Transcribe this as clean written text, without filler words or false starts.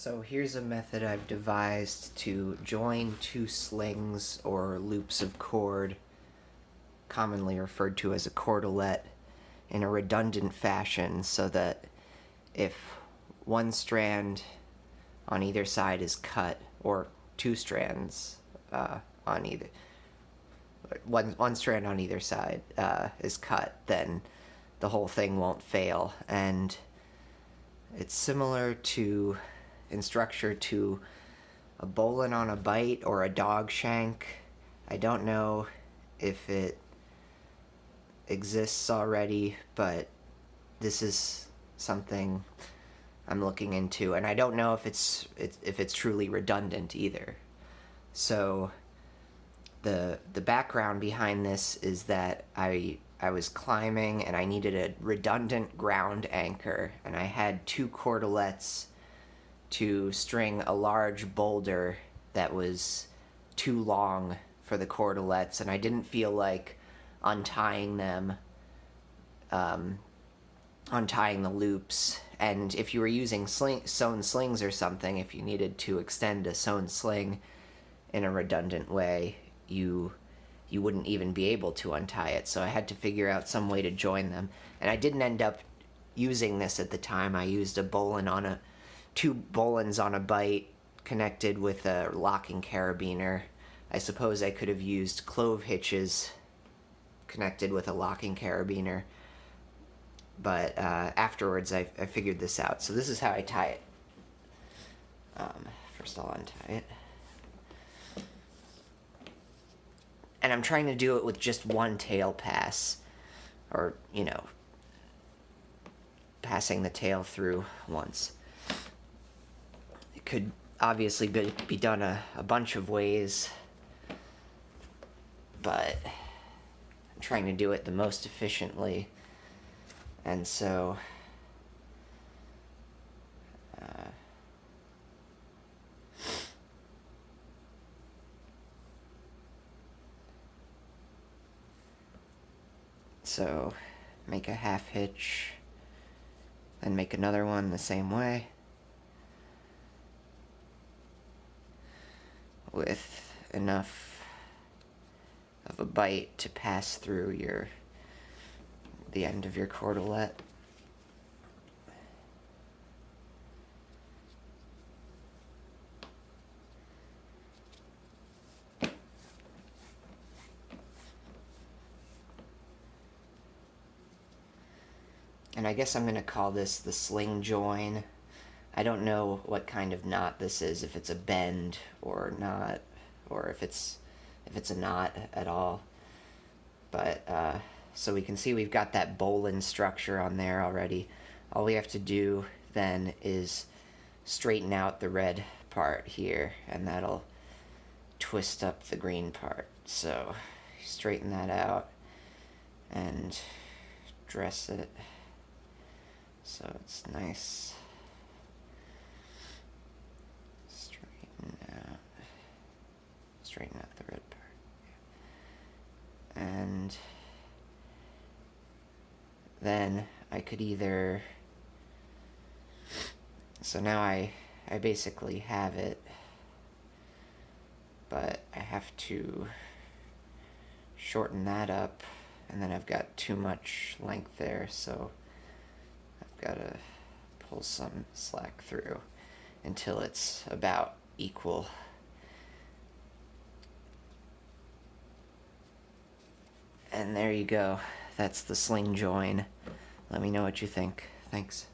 So here's a method I've devised to join two slings or loops of cord, commonly referred to as a cordelet, in a redundant fashion so that if one strand on either side is cut, or two strands on either, one strand on either side is cut, then the whole thing won't fail. And it's similar in structure to a bowline on a bite or a dog shank. I don't know if it exists already, but this is something I'm looking into, and I don't know if it's truly redundant either. So the background behind this is that I was climbing and I needed a redundant ground anchor, and I had two cordelets to string a large boulder that was too long for the cordelets, and I didn't feel like untying them, untying the loops. And if you were using sewn slings or something, if you needed to extend a sewn sling in a redundant way, you wouldn't even be able to untie it. So I had to figure out some way to join them, and I didn't end up using this at the time. I used two bowlines on a bite connected with a locking carabiner. I suppose I could have used clove hitches connected with a locking carabiner, but afterwards I figured this out. So this is how I tie it. First I'll untie it. And I'm trying to do it with just one tail pass, or, passing the tail through once. It could obviously be done a bunch of ways, but I'm trying to do it the most efficiently. And so make a half hitch, then make another one the same way, with enough of a bite to pass through the end of your cordelet. And I guess I'm going to call this the sling join. I don't know what kind of knot this is, if it's a bend or not, or if it's a knot at all. But so we can see we've got that bowline structure on there already. All we have to do then is straighten out the red part here, and that'll twist up the green part. So straighten that out and dress it so it's nice. Straighten out the red part. And then I could either, so now I basically have it, but I have to shorten that up, and then I've got too much length there, so I've got to pull some slack through until it's about equal. And there you go. That's the sling join. Let me know what you think. Thanks.